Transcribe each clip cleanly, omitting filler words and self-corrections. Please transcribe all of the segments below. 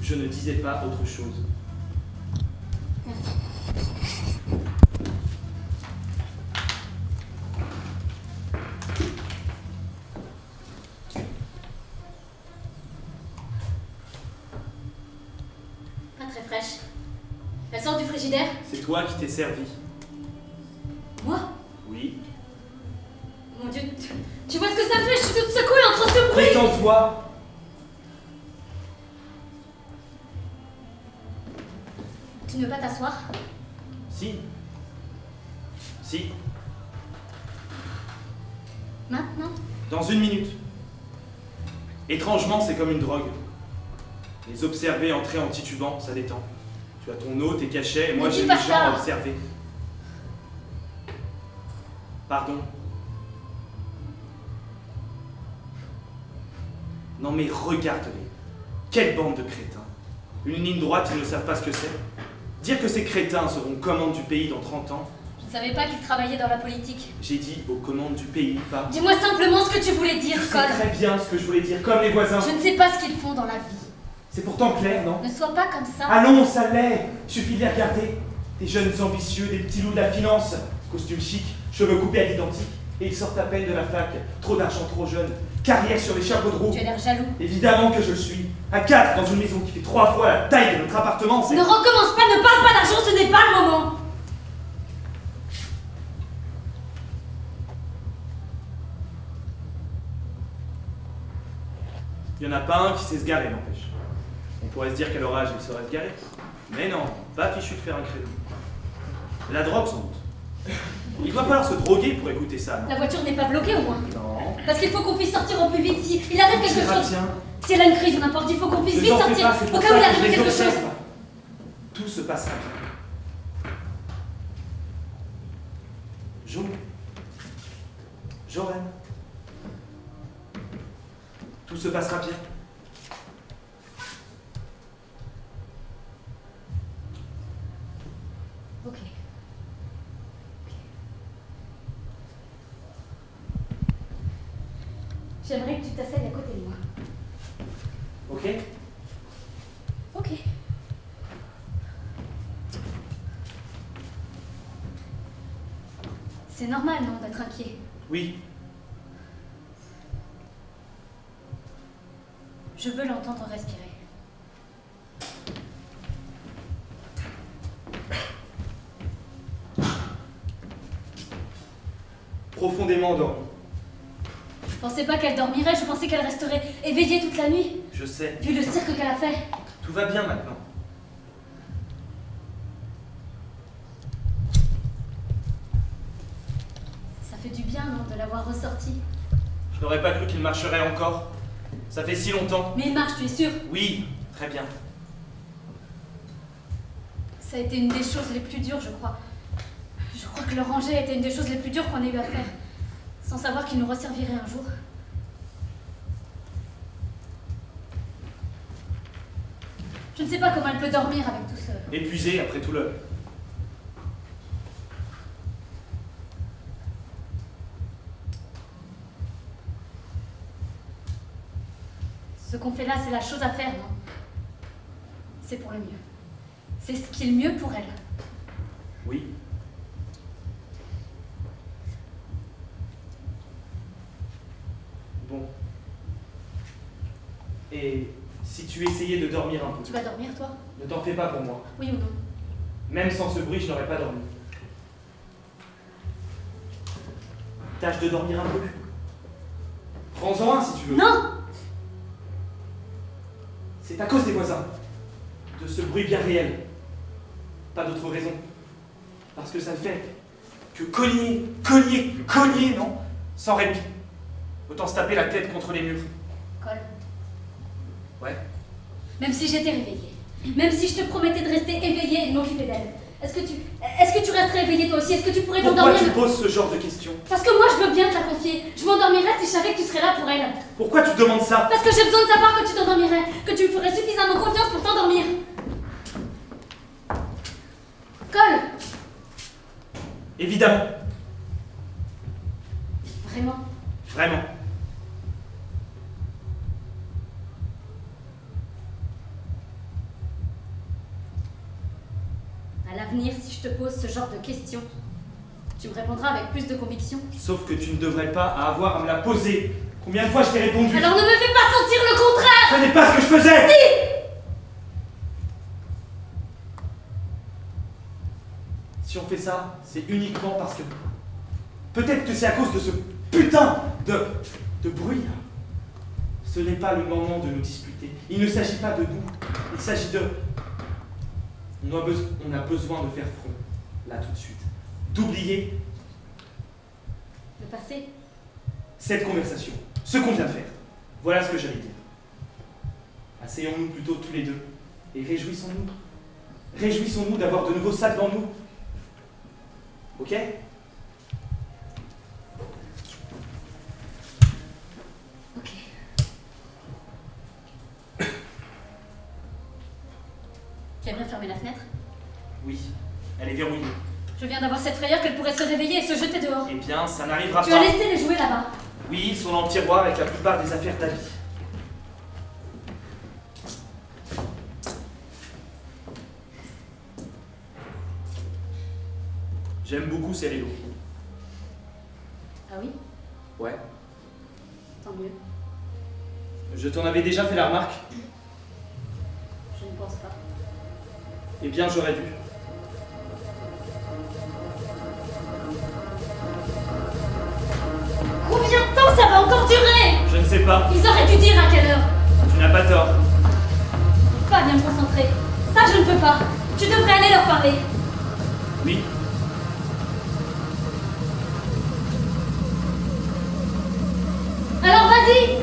Je ne disais pas autre chose. Pas très fraîche. Elle sort du frigidaire? C'est toi qui t'es servi. Moi? Oui. Mon Dieu, tu vois ce que ça me fait? Je suis toute secouée entre ce bruit! Détends-toi! Tu ne veux pas t'asseoir? Si. Si. Maintenant? Dans 1 minute. Étrangement, c'est comme une drogue. Les observer entrer en titubant, ça détend. Tu as ton eau, tes cachets, et moi j'ai les gens à observer. Pardon. Non mais regarde-les. Quelle bande de crétins. Une ligne droite, ils ne savent pas ce que c'est. Dire que ces crétins seront aux commandes du pays dans 30 ans. Je ne savais pas qu'ils travaillaient dans la politique. J'ai dit aux commandes du pays, pas... Dis-moi simplement ce que tu voulais dire, Tu sais Cole. très bien ce que je voulais dire, comme les voisins. Je ne sais pas ce qu'ils font dans la vie. C'est pourtant clair, non? Ne sois pas comme ça. Allons, ça l'est. Suffit de les regarder. Des jeunes ambitieux, des petits loups de la finance. Costume chic, cheveux coupés à l'identique. Et ils sortent à peine de la fac. Trop d'argent, trop jeune. Carrière sur les chapeaux de roue. Tu as l'air jaloux. Évidemment que je le suis. À 4 dans une maison qui fait 3 fois la taille de notre appartement, c'est... Ne recommence pas, ne parle pas d'argent, ce n'est pas le moment. Il n'y en a pas un qui sait se garer, n'empêche. On pourrait se dire qu'à leur âge, il saurait se garer. Mais non, pas fichu de faire un créneau. La drogue, sans doute. Il doit falloir se droguer pour écouter ça, non? La voiture n'est pas bloquée au moins. Non. Parce qu'il faut qu'on puisse sortir au plus vite. Si il arrive quelque chose. Tiens. Si elle a une crise ou n'importe, il faut qu'on puisse Ne vite t'en fais sortir. pas, c'est Au pour cas où ça il que arrive je les quelque chose. observe. Tout se passera bien. Jo. Joren. Tout se passera bien. Ok. J'aimerais que tu t'asseyes à côté de moi. Ok? Ok. C'est normal, non, d'être inquiet. Oui. Je veux l'entendre respirer. Profondément endormi. Je pensais pas qu'elle dormirait, je pensais qu'elle resterait éveillée toute la nuit. Je sais. Vu le cirque qu'elle a fait. Tout va bien maintenant. Ça fait du bien, non, de l'avoir ressorti. Je n'aurais pas cru qu'il marcherait encore. Ça fait si longtemps. Mais il marche, tu es sûr? Oui, très bien. Ça a été une des choses les plus dures, je crois. Je crois que le ranger a été une des choses les plus dures qu'on ait eu à faire. Sans savoir qu'il nous resservirait un jour. Je ne sais pas comment elle peut dormir avec tout ce... Épuisé après tout le... Ce qu'on fait là, c'est la chose à faire, non? C'est pour le mieux. C'est ce qui est le mieux pour elle. Oui. Bon. Et si tu essayais de dormir un peu? Tu vas dormir, toi? Ne t'en fais pas pour moi. Oui ou non? Même sans ce bruit, je n'aurais pas dormi. Tâche de dormir un peu. Prends-en un si tu veux. Non! C'est à cause des voisins. De ce bruit bien réel. Pas d'autre raison. Parce que ça ne fait que cogner, cogner, cogner, non? Sans répit. Autant se taper la tête contre les murs. Cole. Ouais. Même si j'étais réveillée, même si je te promettais de rester éveillée et de m'occuper d'elle, est-ce que tu resterais éveillée toi aussi? Est-ce que tu pourrais Pourquoi t'endormir? tu poses ce genre de questions? Parce que moi je veux bien te la confier. Je m'endormirais si je savais que tu serais là pour elle. Pourquoi tu demandes ça? Parce que j'ai besoin de savoir que tu t'endormirais, que tu me ferais suffisamment confiance pour t'endormir. Cole! Évidemment. Vraiment? Vraiment. À l'avenir, si je te pose ce genre de questions, tu me répondras avec plus de conviction. Sauf que tu ne devrais pas avoir à me la poser. Combien de fois je t'ai répondu? Alors ne me fais pas sentir le contraire! Ce n'est pas ce que je faisais! Si! Si on fait ça, c'est uniquement parce que... Peut-être que c'est à cause de ce putain de bruit. Ce n'est pas le moment de nous disputer. Il ne s'agit pas de nous. Il s'agit de... On a besoin de faire front, là tout de suite. D'oublier Le passé. cette conversation, ce qu'on vient de faire. Voilà ce que j'allais dire. Asseyons-nous plutôt tous les deux et réjouissons-nous. Réjouissons-nous d'avoir de nouveau ça devant nous. Ok? Ok. Tu aimerais fermer la fenêtre? Oui, elle est verrouillée. Je viens d'avoir cette frayeur qu'elle pourrait se réveiller et se jeter dehors. Eh bien, ça n'arrivera Tu pas. as laissé les jouets là-bas. Oui, ils sont dans le tiroir avec la plupart des affaires d'habits. J'aime beaucoup ces rideaux. Ah oui? Ouais. Tant mieux. Je t'en avais déjà fait la remarque? Je ne pense pas. Eh bien, j'aurais dû. Combien de temps ça va encore durer? Je ne sais pas. Ils auraient dû dire à quelle heure. Tu n'as pas tort. Je peux pas bien me concentrer. Ça, je ne peux pas. Tu devrais aller leur parler. Oui. Alors vas-y.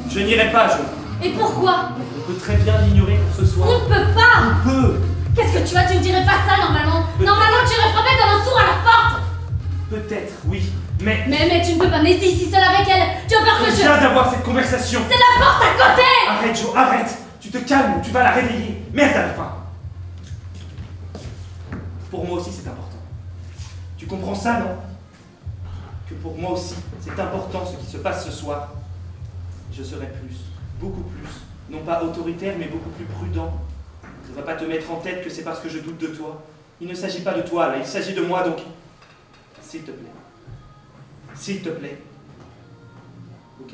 Je n'irai pas, Jo. Et pourquoi? On peut très bien l'ignorer pour ce soir. On ne peut pas. On peut. Qu'est-ce que tu as? Tu ne dirais pas ça normalement. Normalement, tu irais frapper comme un sourd à la porte. Peut-être, oui. Mais... Mais tu ne peux pas me laisser ici seule avec elle. Tu as peur que Je je... viens d'avoir cette conversation. C'est la porte à côté. Arrête, Jo, arrête. Tu te calmes, tu vas la réveiller. Merde à la fin. Pour moi aussi, c'est important. Tu comprends ça, non? Que pour moi aussi, c'est important ce qui se passe ce soir. Je serai plus, beaucoup plus, non pas autoritaire, mais beaucoup plus prudent. Ne va pas te mettre en tête que c'est parce que je doute de toi. Il ne s'agit pas de toi, là, il s'agit de moi, donc... S'il te plaît. S'il te plaît. Ok?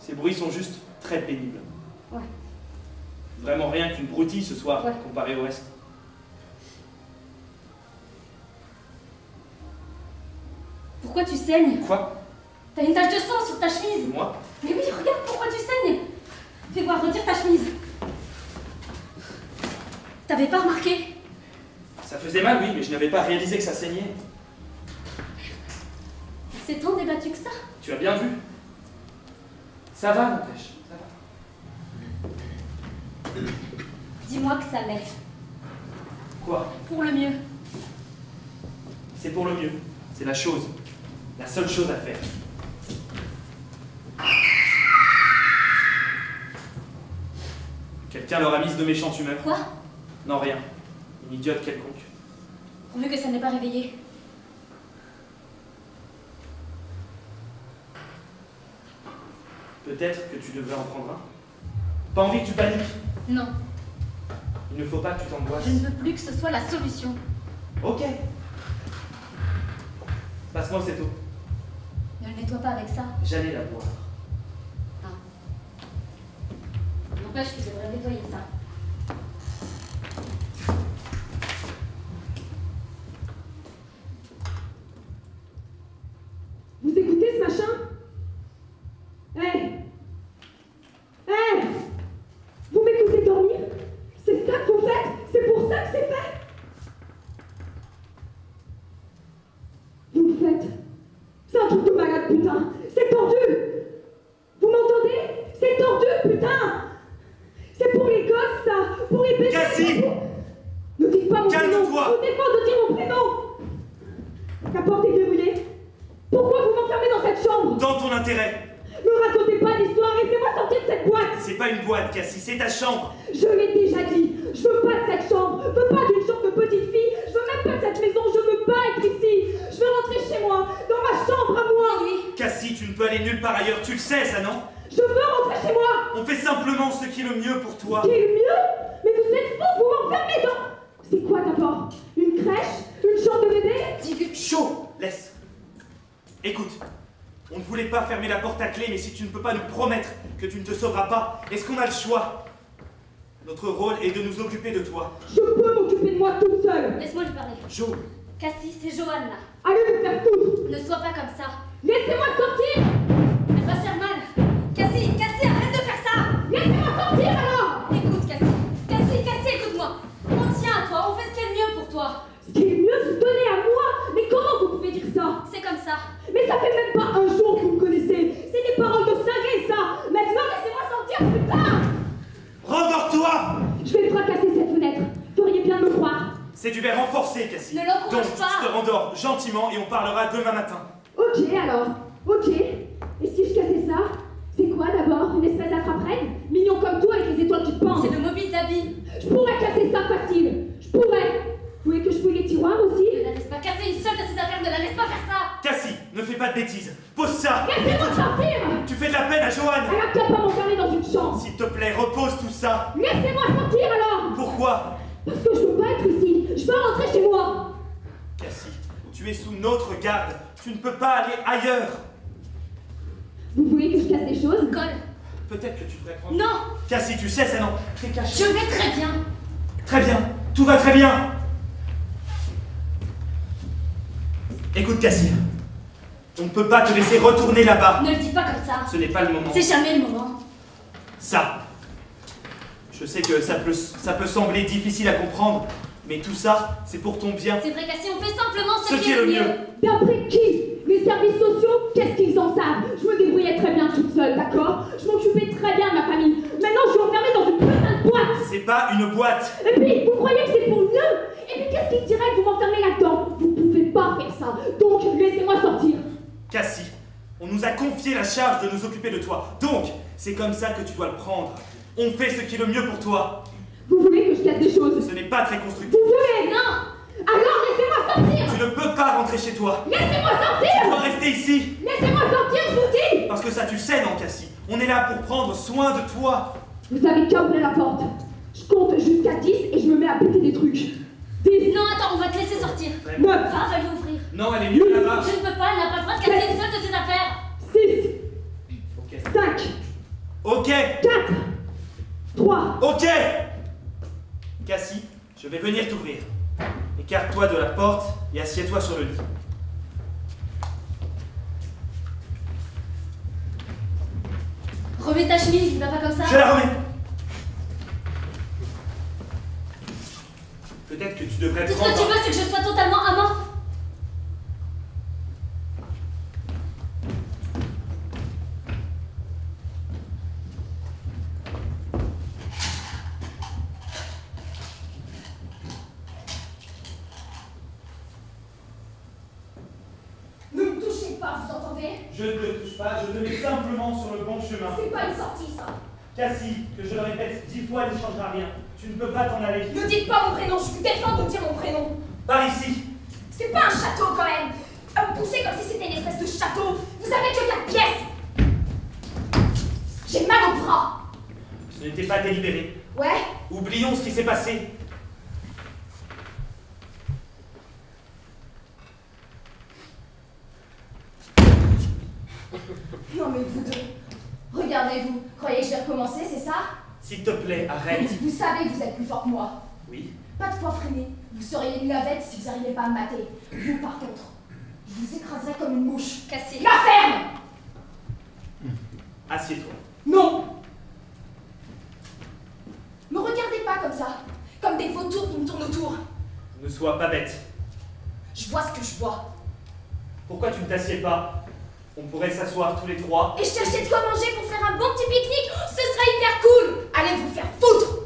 Ces bruits sont juste très pénibles. Ouais. Vraiment rien qu'une broutille ce soir, Ouais. comparé au reste. Pourquoi tu saignes? Quoi? T'as une tache de sang sur ta chemise. Moi? Mais oui, regarde pourquoi tu saignes. Fais voir, retire ta chemise. T'avais pas remarqué? Ça faisait mal, oui, mais je n'avais pas réalisé que ça saignait. C'est tant débattu que ça. Tu as bien vu? Ça va, n'empêche. Ça va. Dis-moi que ça l'est. Quoi? Pour le mieux. C'est pour le mieux. C'est la chose. La seule chose à faire. Quelqu'un leur a mise de méchante humeur. Quoi? Non, rien. Une idiote quelconque. Pourvu que ça n'est pas réveillé. Peut-être que tu devrais en prendre un. Pas envie que tu paniques. Non, Il ne faut pas que tu t'angoisses. je ne veux plus que ce soit la solution. Ok. Passe-moi cette eau. Ne le nettoie pas avec ça. J'allais la boire. Ah. N'empêche que tu devrais nettoyer ça. Vous écoutez ce machin? Hé! Hé! Vous m'écoutez dormir? C'est ça que vous faites? C'est pour ça que c'est fait? Vous le faites? C'est un truc de malade, putain! C'est tordu! Vous m'entendez? C'est tordu, putain! C'est pour les gosses, ça! Pour les bébés! Cassie! Ne dites pas mon prénom! Calme-toi! Je vous défends de dire mon prénom! La porte est verrouillée. Pourquoi vous m'enfermez dans cette chambre? Dans ton intérêt. Ne racontez pas d'histoire, laissez-moi sortir de cette boîte! C'est pas une boîte, Cassie, c'est ta chambre. Je l'ai déjà dit, je veux pas de cette chambre, je veux pas d'une chambre de petite fille, je veux même pas de cette maison, je veux pas être ici! Je veux rentrer chez moi, dans ma chambre à moi! Oui. Cassie, Cassie, tu ne peux aller nulle part ailleurs, tu le sais ça, non? Je veux rentrer chez moi. On fait simplement ce qui est le mieux pour toi. Ce qui est le mieux? Mais vous êtes fous, vous m'enfermez dans... C'est quoi d'abord? Une crèche? Une chambre de bébé? Chaud, laisse. Écoute, on ne voulait pas fermer la porte à clé, mais si tu ne peux pas nous promettre que tu ne te sauveras pas, est-ce qu'on a le choix? Notre rôle est de nous occuper de toi. Je peux m'occuper de moi toute seule. Laisse-moi lui parler. Jo, Cassie, c'est Joanne là. Allez vous faire foutre. Ne sois pas comme ça. Laissez-moi sortir. Elle va se faire mal. Cassie, arrête de faire ça. Laissez-moi sortir alors. Écoute, Cassie, écoute-moi. On tient à toi, on fait ce qui est le mieux pour toi. Ce qui est mieux, vous donnez à moi. Mais comment vous pouvez dire ça? C'est comme ça. Mais ça fait même pas un jour que vous me connaissez. C'est des paroles de cinglé, ça. Maintenant, laissez-moi sortir, putain. rendors-toi! Je vais fracasser cette fenêtre. Feriez bien de me croire. C'est du verre renforcé, Cassie. Ne l'encourage Donc, pas. tu te rendors gentiment et on parlera demain matin. Ok alors. Ok. Et si je cassais ça? C'est quoi d'abord? Une espèce d'attrape-règne? Mignon comme toi avec les étoiles qui pendent. C'est le mobile d'habit. Je pourrais casser ça facile. Je pourrais. Vous voulez que je fouille les tiroirs aussi? Ne la laisse pas casser une seule de ses affaires, ne la laisse pas faire ça. Cassie, ne fais pas de bêtises. Pose ça. Laissez-moi sortir. Tu fais de la peine à Joanne. Elle a qu'à pas m'enfermer dans une chambre. S'il te plaît, repose tout ça. Laissez-moi sortir alors. Pourquoi? Parce que je veux pas être ici. Je veux rentrer chez moi. Cassie, tu es sous notre garde. Tu ne peux pas aller ailleurs. Vous voulez que je casse des choses? Colle. Peut-être que tu devrais prendre... Non. Cassie, tu sais ça, non? T'es caché. Je vais très bien. Très bien. Tout va très bien. Écoute, Cassie. On ne peut pas te laisser retourner là-bas. Ne le dis pas comme ça. Ce n'est pas le moment. C'est jamais le moment. Ça. Je sais que ça peut sembler difficile à comprendre, mais tout ça, c'est pour ton bien. C'est vrai, Cassie, on fait simplement Ce qui est le mieux. D'après qui? Les services sociaux? Qu'est-ce qu'ils en savent? Je me débrouillais très bien toute seule, d'accord? Je m'occupais très bien de ma famille. Maintenant, je suis enfermée dans une putain de boîte. C'est pas une boîte. Et puis, vous croyez que c'est pour mieux? Et puis, qu'est-ce qui dirait que vous m'enfermez là-dedans? Vous pouvez pas faire ça. Donc, laissez-moi sortir. Cassie, on nous a confié la charge de nous occuper de toi. Donc, c'est comme ça que tu dois le prendre. On fait ce qui est le mieux pour toi. Vous voulez que je casse des choses? Ce n'est pas très constructif. Vous voulez? Non. Alors, laissez-moi sortir. Tu ne peux pas rentrer chez toi. Laissez-moi Tu sortir. dois rester ici. Laissez-moi sortir, je vous dis. Parce que ça, tu sais, non, Cassie. On est là pour prendre soin de toi. Vous avez qu'à ouvrir la porte. Je compte jusqu'à 10 et je me mets à péter des trucs. 10, Non, attends, on va te laisser sortir. 9, Va lui ouvrir. Non, elle est mieux là-bas. Je ne peux pas, elle n'a pas le droit de casser une seule de ses affaires. 6, Ok. 5, Ok. 4, 3. Ok. Cassie, je vais venir t'ouvrir. Écarte-toi de la porte et assieds-toi sur le lit. Remets ta chemise, il va pas comme ça. Je la remets. Peut-être que tu devrais Tout ce que prendre... tu veux, c'est que je sois totalement amorphe. Ne me touchez pas, vous entendez? Je ne te touche pas, je te mets simplement sur le bon chemin. C'est pas une sortie, ça. Cassie, que je le répète 10 fois, ne changera rien. Tu ne peux pas t'en aller. Ne dites pas mon prénom, je vous défends de dire mon prénom. Par ici. C'est pas un château, quand même. À vous pousser comme si c'était une espèce de château. Vous avez que 4 pièces. J'ai mal au bras. Ce n'était pas délibéré. Ouais. Oublions ce qui s'est passé. Non mais vous deux. Regardez-vous. Croyez que je vais recommencer, c'est ça? S'il te plaît, arrête. Vous savez que vous êtes plus fort que moi. Oui. Pas de quoi freiner. Vous seriez une lavette si vous n'arriviez pas à me mater. Vous, par contre, je vous écraserai comme une mouche. Cassie. La ferme! Assieds-toi. Non! Me regardez pas comme ça. Comme des vautours qui me tournent autour. Ne sois pas bête. Je vois ce que je vois. Pourquoi tu ne t'assieds pas? On pourrait s'asseoir tous les trois. Et chercher de quoi manger pour faire un bon petit pique-nique, ce serait hyper cool! Allez vous faire foutre!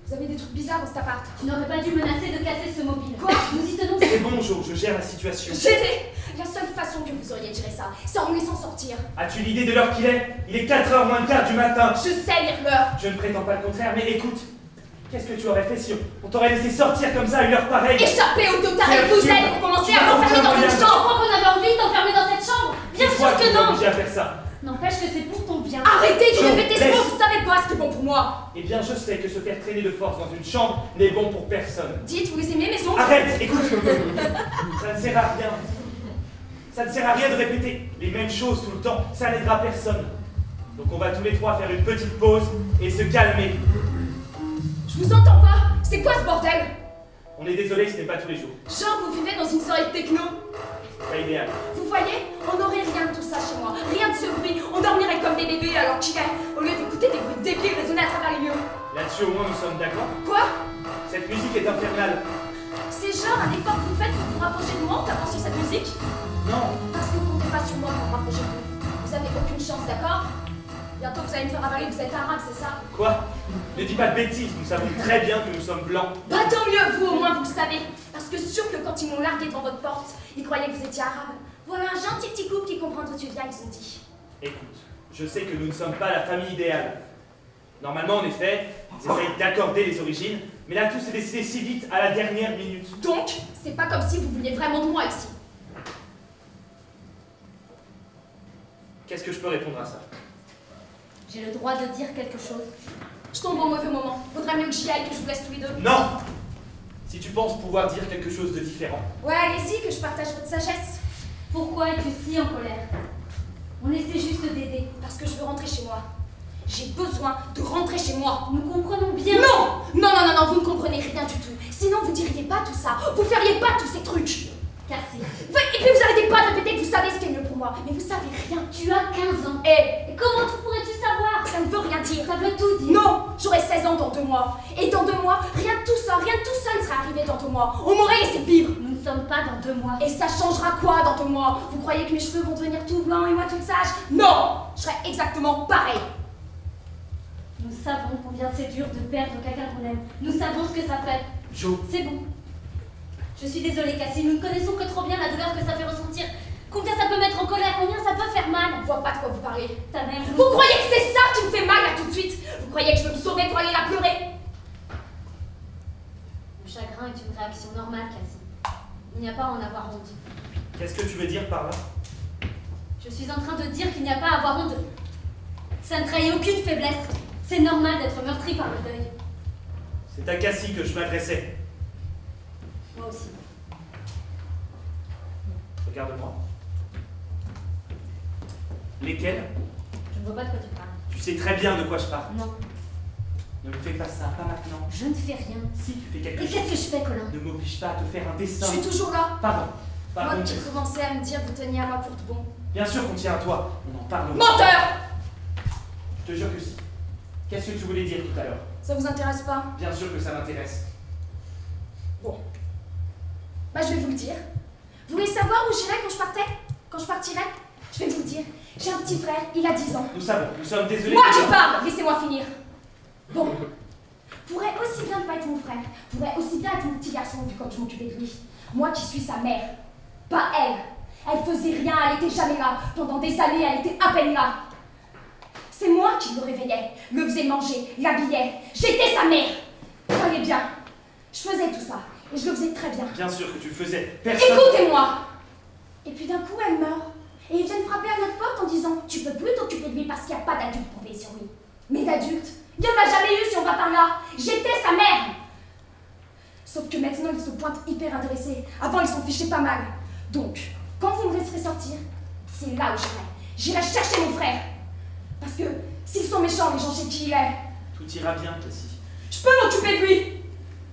Vous avez des trucs bizarres dans cet appart. Tu n'aurais pas dû menacer de casser ce mobile. Quoi? Nous y tenons. C'est bon, Jo, je gère la situation. Gérer! La seule façon que vous auriez de gérer ça, c'est en me laissant sortir. As-tu l'idée de l'heure qu'il est? Il est 4h moins le quart du matin. Je sais lire l'heure. Je ne prétends pas le contraire, mais écoute. Qu'est-ce que tu aurais fait si on t'aurait laissé sortir comme ça à une heure pareille? Échappez au total C'est et vous absurde. êtes pour commencer Tu à vas m'enfermer dans enfin une rien. Je chambre. crois qu'on avait envie de t'enfermer dans cette toi sûr qui que m'es non. obligé à faire ça. N'empêche que c'est pour ton bien. Arrêtez de Jo, répéter ce laisse. mot, vous savez pas ce qui est bon pour moi. Eh bien, je sais que se faire traîner de force dans une chambre n'est bon pour personne. Dites, vous les aimez mes sons? Arrête, écoute. Ça ne sert à rien. Ça ne sert à rien de répéter les mêmes choses tout le temps. Ça n'aidera personne. Donc on va tous les trois faire une petite pause et se calmer. Je vous entends pas. C'est quoi ce bordel? On est désolé, ce n'est pas tous les jours. Genre, vous vivez dans une soirée de techno. Pas idéal. Vous voyez, on n'aurait rien de tout ça chez moi. Rien de ce bruit. On dormirait comme des bébés alors qu'il est. Au lieu d'écouter des bruits débiles résonner à travers les lieux. Là-dessus, au moins, nous sommes d'accord. Quoi? Cette musique est infernale. C'est genre un effort que vous faites pour vous rapprocher de moi en tapant sur cette musique? Non. Parce que vous comptez pas sur moi pour vous rapprocher de vous. Vous avez aucune chance, d'accord? Bientôt vous allez me faire avaler que vous êtes arabe, c'est ça? Quoi? Ne dis pas de bêtises, nous savons très bien que nous sommes blancs. Bah tant mieux, vous au moins vous le savez. Parce que sûr que quand ils m'ont largué devant votre porte, ils croyaient que vous étiez arabe. Voilà un gentil petit couple qui comprend d'où tu viens, ils ont dit. Écoute, je sais que nous ne sommes pas la famille idéale. Normalement, en effet, ils essayent d'accorder les origines, mais là, tout s'est décidé si vite à la dernière minute. Donc, c'est pas comme si vous vouliez vraiment de moi ici. Qu'est-ce que je peux répondre à ça? J'ai le droit de dire quelque chose. Je tombe au mauvais moment. Vaudrait mieux que j'y aille, que je vous laisse tous les deux. Non! Si tu penses pouvoir dire quelque chose de différent. Ouais, allez-y, que je partage votre sagesse. Pourquoi es-tu si en colère? On essaie juste d'aider. Parce que je veux rentrer chez moi. J'ai besoin de rentrer chez moi. Nous comprenons bien. Non! Non, non, non, non, vous ne comprenez rien du tout. Sinon, vous diriez pas tout ça. Vous feriez pas tous ces trucs. Cassie, Et puis vous arrêtez pas de répéter que vous savez ce qui est mieux pour moi. Mais vous savez rien. tu as 15 ans. Et Et comment pourrais-tu savoir? ça ne veut rien dire. Ça veut tout dire. Non, j'aurai 16 ans dans 2 mois. Et dans 2 mois, rien de tout ça ne sera arrivé dans 2 mois. On m'aurait laissé vivre. Nous ne sommes pas dans 2 mois. Et ça changera quoi dans 2 mois? Vous croyez que mes cheveux vont devenir tout blancs et moi toute sage? Non, je serai exactement pareil. Nous savons combien c'est dur de perdre quelqu'un qu'on aime. Nous savons ce que ça fait. Jo, C'est bon. Je suis désolée, Cassie. Nous ne connaissons que trop bien la douleur que ça fait ressentir. Combien ça peut mettre en colère, combien ça peut faire mal. On voit pas de quoi vous parlez. Ta mère. Vous croyez que c'est ça qui me fait mal là tout de suite? Vous croyez que je veux me sauver pour aller la pleurer? Le chagrin est une réaction normale, Cassie. Il n'y a pas à en avoir honte. qu'est-ce que tu veux dire par là? Je suis en train de dire qu'il n'y a pas à avoir honte. Ça ne trahit aucune faiblesse. C'est normal d'être meurtri par le deuil. C'est à Cassie que je m'adressais. Moi aussi. Regarde-moi. Lesquels? Je ne vois pas de quoi tu parles. Tu sais très bien de quoi je parle. Non, Ne me fais pas ça, pas maintenant. je ne fais rien. Si tu fais quelque Et chose, qu'est-ce que je fais, Colin? ne m'oblige pas à te faire un Je dessin. suis toujours là. Pardon. Moi Pardon. qui commençais à me dire que vous teniez à moi pour de bon. Bien sûr qu'on tient à toi. On en parle. Menteur! Je te jure que si. Qu'est-ce que tu voulais dire tout à l'heure? Ça vous intéresse pas? Bien sûr que ça m'intéresse. Bon. Bah je vais vous le dire. Vous voulez savoir où j'irai quand je partais? Quand je partirai? Je vais vous le dire. J'ai un petit frère, il a 10 ans. Nous savons, nous sommes désolés. Moi qui parle! Laissez-moi finir. Bon. Pourrait aussi bien ne pas être mon frère. Pourrait aussi bien être mon petit garçon vu quand je m'occupais de lui. Moi qui suis sa mère. Pas elle. Elle faisait rien, elle était jamais là. Pendant des années, elle était à peine là. C'est moi qui le réveillais, le faisais manger, l'habillais. J'étais sa mère. Croyez bien. Je faisais tout ça. Et je le faisais très bien. Bien sûr que tu le faisais. Personne. Écoutez-moi. Et puis d'un coup, elle meurt. Et ils viennent frapper à notre porte en disant « Tu peux plus t'occuper de lui parce qu'il n'y a pas d'adulte pour veiller sur lui. » Mais d'adulte, il n'y en a jamais eu si on va par là. J'étais sa mère. Sauf que maintenant, ils se pointent hyper intéressés. Avant, ils s'en fichaient pas mal. Donc, quand vous me laisserez sortir, c'est là où j'irai. J'irai chercher mon frère. Parce que s'ils sont méchants, les gens chez qui il est, Tout ira bien, Cassie. je peux m'occuper de lui.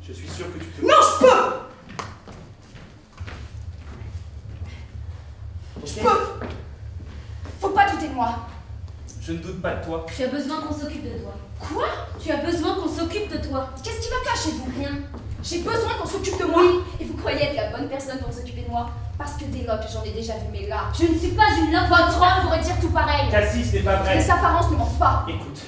Je suis sûr que tu peux. Non, je peux. Je Ok. peux. Faut pas douter de moi. Je ne doute pas de toi. Tu as besoin qu'on s'occupe de toi. Quoi? Tu as besoin qu'on s'occupe de toi. Qu'est-ce qui va pas chez vous? Rien. J'ai besoin qu'on s'occupe de moi. Et vous croyez être la bonne personne pour s'occuper de moi? Parce que des locks, j'en ai déjà vu, mais là... Je ne suis pas une loque. Votre homme pourrait dire tout pareil. Cassie, ce n'est pas vrai. Les apparences ne mentent pas. Écoute,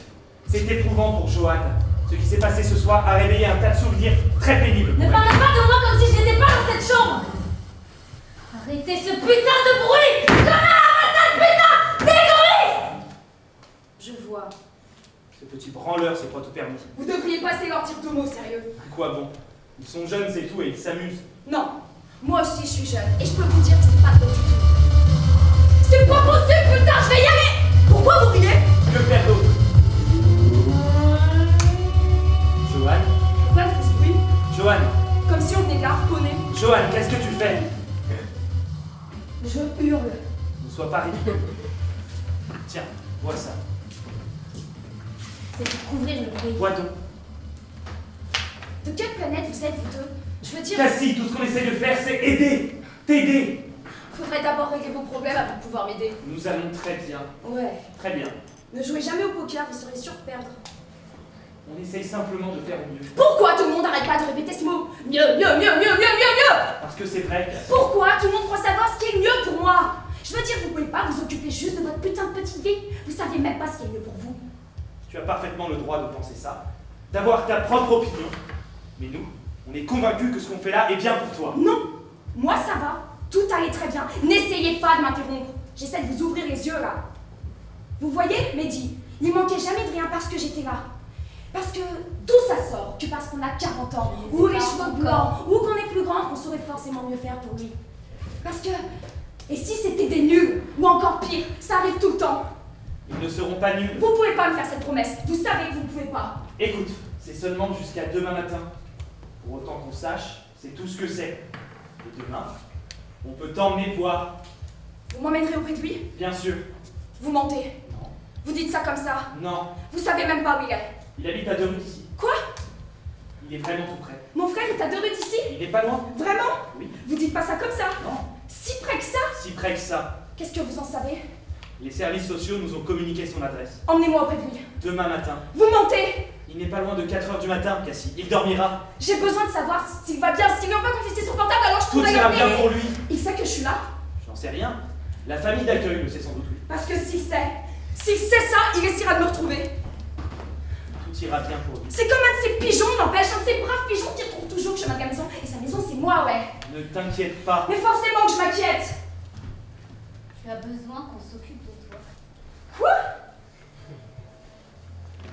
c'est éprouvant pour Joanne. Ce qui s'est passé ce soir a réveillé un tas de souvenirs très pénibles. pour Ne elle. parlez pas de moi comme si je n'étais pas dans cette chambre. Arrêtez ce putain de bruit. Connard, sale putain d'égoïste. Je vois. Ce petit branleur s'est pas tout permis. Vous devriez passer leur dire deux mots sérieux. À quoi bon? Ils sont jeunes, c'est tout, et ils s'amusent. Non. Moi aussi, je suis jeune. Et je peux vous dire que c'est pas drôle du tout. C'est pas possible, putain, je vais y aller! Pourquoi vous riez? Que faire d'autre? Johan? Pourquoi elle fait ce bruit? Johan? Comme si on venait de la harponner. Johan, qu'est-ce que tu fais? Je hurle. Ne sois pas ridicule. Tiens, vois ça. C'est pour couvrir le bruit. Vois donc. De quelle planète vous êtes, vous deux? Je veux dire, Cassie, tout ce qu'on essaie de faire, c'est aider. T'aider. faudrait d'abord régler vos problèmes avant de pouvoir m'aider. Nous allons très bien. Ouais. Très bien. Ne jouez jamais au poker, vous serez sûr de perdre. On essaye simplement de faire au mieux. Pourquoi tout le monde n'arrête pas de répéter ce mot? Mieux, mieux, mieux, mieux, mieux, mieux, mieux! Parce que c'est vrai, Cassie. Pourquoi tout le monde croit savoir ce qui est mieux pour moi? Je veux dire, vous pouvez pas vous occuper juste de votre putain de petite vie. Vous savez même pas ce qui est mieux pour vous. Tu as parfaitement le droit de penser ça, d'avoir ta propre opinion. Mais nous, on est convaincus que ce qu'on fait là est bien pour toi. Non! Moi ça va. Tout allait très bien. N'essayez pas de m'interrompre. J'essaie de vous ouvrir les yeux là. Vous voyez, Mehdi, il manquait jamais de rien parce que j'étais là. Parce que d'où ça sort que parce qu'on a 40 ans, ou les cheveux blancs, ou qu'on est plus grand, on saurait forcément mieux faire pour lui. Parce que, et si c'était des nuls, ou encore pire, ça arrive tout le temps. Ils ne seront pas nuls. Vous pouvez pas me faire cette promesse, vous savez que vous ne pouvez pas. Écoute, c'est seulement jusqu'à demain matin. Pour autant qu'on sache, c'est tout ce que c'est. Et demain, on peut t'emmener voir. Vous m'emmènerez auprès de lui? Bien sûr. Vous mentez. Non. Vous dites ça comme ça. Non. Vous savez même pas où il est. Il habite à 2 rues d'ici. Quoi? Il est vraiment tout près. Mon frère est à 2 rues d'ici? Il n'est pas loin. Vraiment? Oui. Vous dites pas ça comme ça? Non. Si près que ça? Si près que ça. Qu'est-ce que vous en savez? Les services sociaux nous ont communiqué son adresse. Emmenez-moi auprès de lui. Demain matin. Vous mentez! Il n'est pas loin de 4 h du matin, Cassie. Il dormira. J'ai besoin de savoir s'il va bien. S'ils n'ont pas confisqué son portable, alors je Tout pourrais ira l'appeler. bien pour lui. Il sait que je suis là? J'en sais rien. La famille d'accueil le sait sans doute, oui. Parce que s'il sait ça, il essaiera de me retrouver. Tout ira bien pour lui. C'est comme un de ces pigeons, n'empêche, un de ces braves pigeons qui retrouve toujours le chemin de la maison. Et sa maison, c'est moi, ouais. Ne t'inquiète pas. Mais forcément que je m'inquiète. Tu as besoin qu'on s'occupe de toi. Quoi?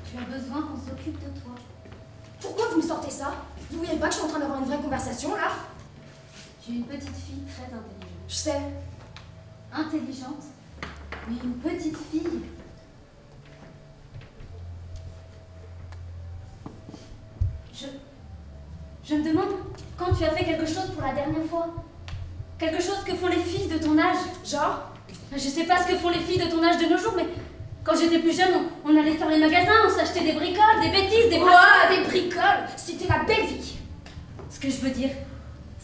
Tu as besoin qu'on s'occupe de toi. Pourquoi vous me sortez ça? Vous voyez pas que je suis en train d'avoir une vraie conversation, là? Tu es une petite fille très intelligente. Je sais. Intelligente, mais une petite fille. Je me demande quand tu as fait quelque chose pour la dernière fois. Quelque chose que font les filles de ton âge. Genre? Je sais pas ce que font les filles de ton âge de nos jours, mais quand j'étais plus jeune, on allait faire les magasins, on s'achetait des bricoles, des bêtises, des Ouais, des bricoles. C'était la belle vie. Ce que je veux dire,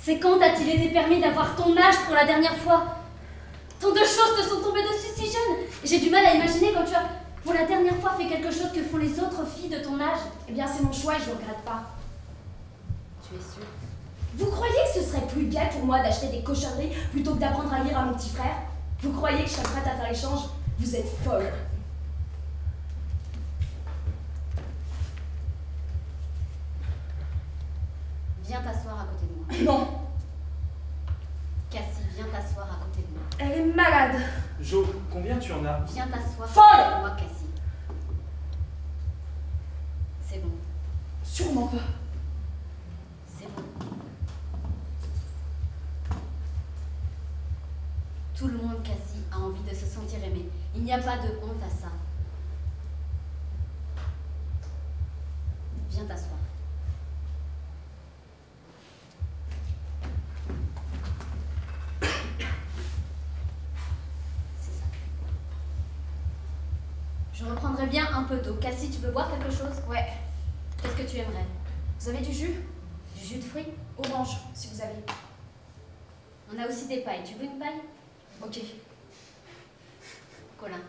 c'est quand a-t-il été permis d'avoir ton âge pour la dernière fois? Tant de choses te sont tombées dessus si jeune. J'ai du mal à imaginer quand tu as, pour la dernière fois, fait quelque chose que font les autres filles de ton âge. Eh bien, c'est mon choix et je le regrette pas. Tu es sûre? Vous croyez que ce serait plus gai pour moi d'acheter des cochonneries plutôt que d'apprendre à lire à mon petit frère? Vous croyez que je serais prête à faire l'échange? Vous êtes folle. Viens t'asseoir à côté de moi. Non, Cassie, viens t'asseoir à côté de moi. elle est malade. Jo, combien tu en as? Viens t'asseoir Folle! à côté de moi, Cassie. C'est bon, Sûrement pas. c'est bon. Tout le monde, Cassie, a envie de se sentir aimé. Il n'y a pas de honte à ça. Viens t'asseoir. C'est ça. Je reprendrai bien un peu d'eau. Cassie, tu veux boire quelque chose? Ouais. Qu'est-ce que tu aimerais? Vous avez du jus? Du jus de fruits? Orange, si vous avez. On a aussi des pailles. Tu veux une paille? Ok. Colin,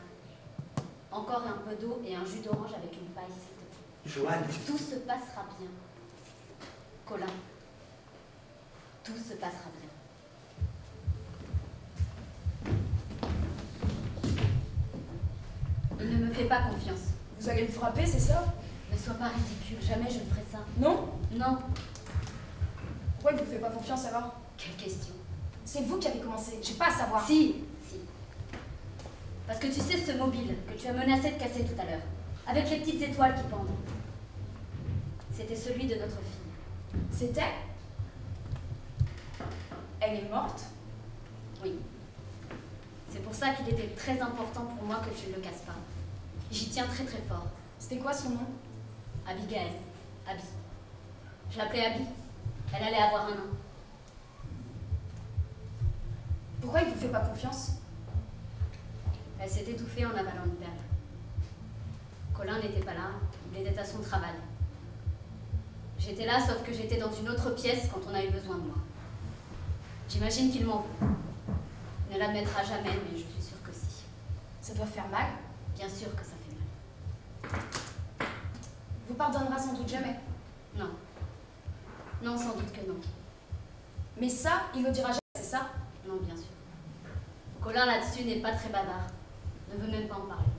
encore un peu d'eau et un jus d'orange avec une paille, s'il te plaît. Johan. Tout se passera bien. Colin, tout se passera bien. Il ne me fait pas confiance. Vous allez me frapper, c'est ça? Ne sois pas ridicule, jamais je ne ferai ça. Non? Non, Pourquoi il vous fait pas confiance alors? quelle question. C'est vous qui avez commencé, j'ai pas à savoir. Si. Parce que tu sais ce mobile que tu as menacé de casser tout à l'heure, avec les petites étoiles qui pendent. C'était celui de notre fille. C'était? Elle est morte? Oui. C'est pour pour ça qu'il était très important pour moi que tu ne le casses pas. J'y tiens très très fort. C'était quoi son nom? Abigail. Abby. Je l'appelais Abby. Elle allait avoir 1 an. Pourquoi il vous fait pas confiance? Elle s'est étouffée en avalant une perle. Colin n'était pas là, il était à son travail. J'étais là, sauf que j'étais dans une autre pièce quand on a eu besoin de moi. J'imagine qu'il m'en veut. Il ne l'admettra jamais, mais je suis sûre que si. Ça doit faire mal. Bien sûr que ça fait mal. Vous pardonnera sans doute jamais. Non. Non, sans doute que non. Mais ça, il le dira jamais, c'est ça? Non, bien sûr. Colin là-dessus n'est pas très bavard. Ne veut même pas en parler.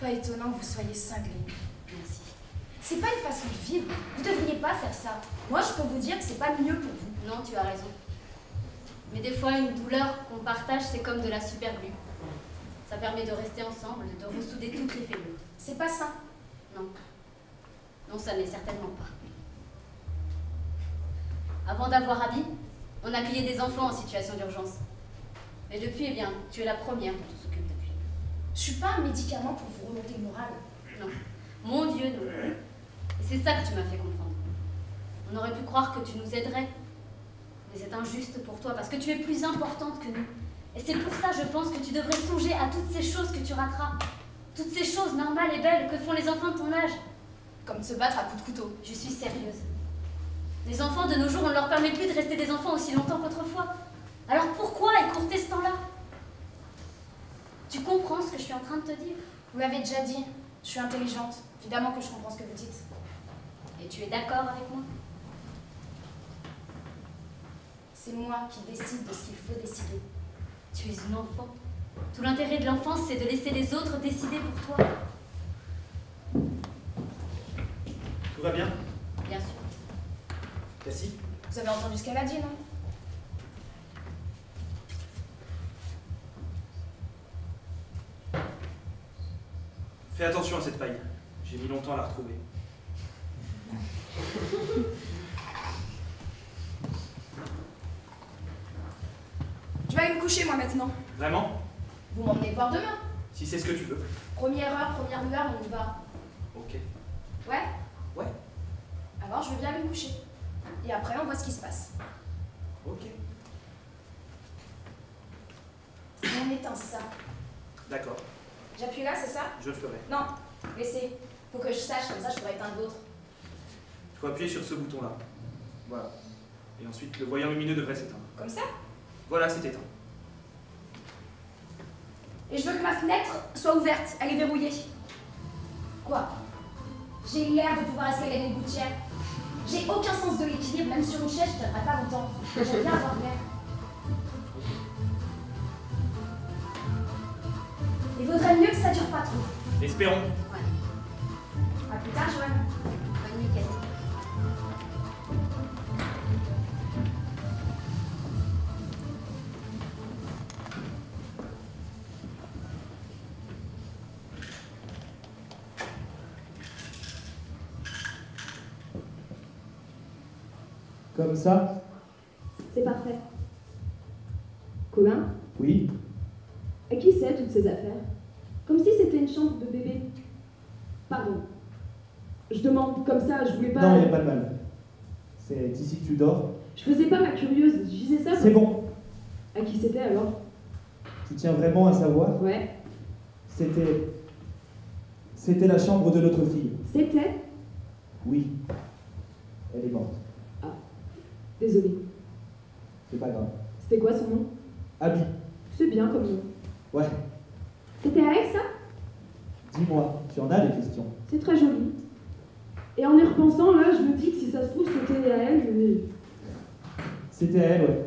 Pas étonnant que vous soyez cinglé. Merci. C'est pas une façon de vivre. Vous devriez pas faire ça. Moi, je peux vous dire que c'est pas mieux pour vous. Non, tu as raison. Mais des fois, une douleur qu'on partage, c'est comme de la superglue. Ça permet de rester ensemble, de ressouder toutes les fêlures. C'est pas ça. Non. Non, ça n'est certainement pas. Avant d'avoir Abby, on accueillait des enfants en situation d'urgence. Mais depuis, eh bien, tu es la première dont on s'occupe depuis. Je suis pas un médicament pour vous remonter le moral. Non. Mon Dieu, non. Et c'est ça que tu m'as fait comprendre. On aurait pu croire que tu nous aiderais. Mais c'est injuste pour toi, parce que tu es plus importante que nous. Et c'est pour ça, je pense, que tu devrais songer à toutes ces choses que tu rateras. Toutes ces choses normales et belles que font les enfants de ton âge. Comme de se battre à coups de couteau. Je suis sérieuse. Les enfants de nos jours, on ne leur permet plus de rester des enfants aussi longtemps qu'autrefois. Alors pourquoi écourter ce temps-là? Tu comprends ce que je suis en train de te dire? Vous l'avez déjà dit. Je suis intelligente. Évidemment que je comprends ce que vous dites. Et tu es d'accord avec moi? C'est moi qui décide de ce qu'il faut décider. Tu es une enfant. Tout l'intérêt de l'enfance, c'est de laisser les autres décider pour toi. Tout va bien? Bien sûr. Cassie? Vous avez entendu ce qu'elle a dit, non? Fais attention à cette paille. J'ai mis longtemps à la retrouver. Je vais aller me coucher, moi, maintenant. Vraiment? Vous m'emmenez voir demain. Si c'est ce que tu veux. Première heure, première lueur, on y va. Ok. Ouais? Ouais. Alors, je veux bien aller me coucher. Et après, on voit ce qui se passe. Ok. On éteint ça. D'accord. J'appuie là, c'est ça? Je le ferai. Non, laissez. Faut que je sache, comme ça, je pourrais éteindre l'autre. Il faut appuyer sur ce bouton-là. Voilà. Et ensuite, le voyant lumineux devrait s'éteindre. Comme ça? Voilà, c'est éteint. Et je veux que ma fenêtre soit ouverte. Elle est verrouillée. Quoi? J'ai l'air de pouvoir escalader une gouttière. J'ai aucun sens de l'équilibre, même sur une chaise, je tiendrai pas longtemps. J'aime bien avoir l'air. Il vaudrait mieux que ça dure pas trop. Espérons. Ouais. À plus tard, Joanne. Bonne nuit, Cassie. Comme ça? C'est parfait. Colin, Oui. à qui c'est toutes ces affaires? Comme si c'était une chambre de bébé. Pardon. Je demande comme ça, je voulais pas... Non, il n'y a pas de mal. C'est ici que tu dors. Je faisais pas ma curieuse, je disais ça. C'est bon. À qui c'était alors? Tu tiens vraiment à savoir? Ouais. C'était la chambre de notre fille. C'était? Oui. Elle est morte. Désolée. C'est pas grave. C'était quoi son nom? Abby. C'est bien comme nom. Ouais. C'était à elle, ça? Dis-moi, tu en as des questions? C'est très joli. Et en y repensant, là, je me dis que si ça se trouve, c'était à elle, mais... C'était à elle, ouais.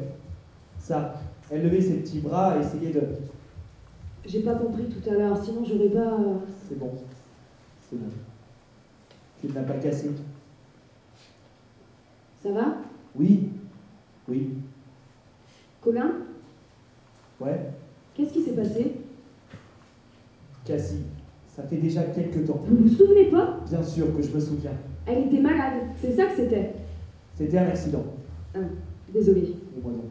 Ça. Elle levait ses petits bras et essayait de... J'ai pas compris tout à l'heure, sinon j'aurais pas... C'est bon. C'est bon. Tu ne l'as pas cassé. Ça va? Oui. Oui. Colin? Ouais. Qu'est-ce qui s'est passé? Cassie. Ça fait déjà quelques temps. Vous vous souvenez pas? Bien sûr que je me souviens. Elle était malade, c'est ça que c'était. C'était un accident. Ah, désolée. Et moi non.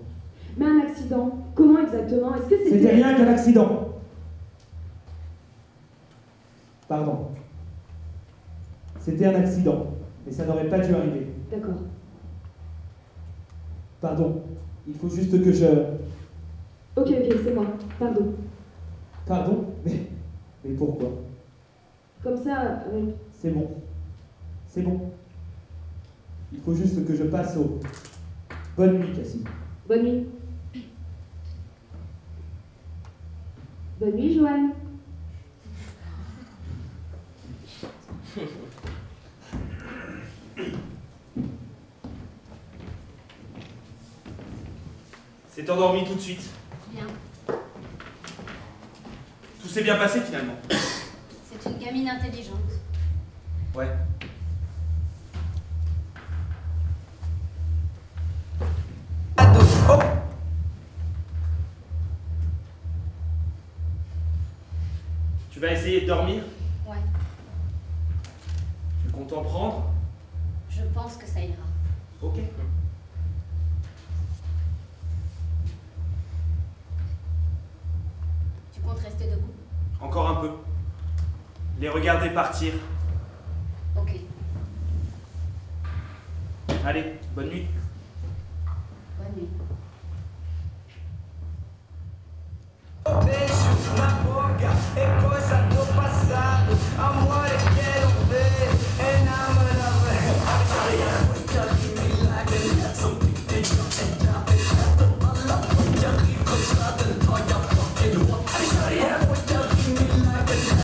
Mais un accident, comment exactement? Est-ce que C'était rien qu'un accident. Pardon. C'était un accident, mais ça n'aurait pas dû arriver. D'accord. Pardon. Il faut juste que je... Ok, c'est moi. Pardon. Pardon? Mais pourquoi? Comme ça, C'est bon. C'est bon. Il faut juste que je passe au... Bonne nuit, Cassie. bonne nuit. Bonne nuit, Joanne. S'est endormi tout de suite. Bien. Tout s'est bien passé finalement. C'est une gamine intelligente. Ouais. Oh! Tu vas essayer de dormir? Ouais. Tu comptes en prendre? Je pense que ça ira. Ok. Tu comptes rester debout? Encore un peu. Les regarder partir. Ok. Allez, bonne nuit. Bonne nuit.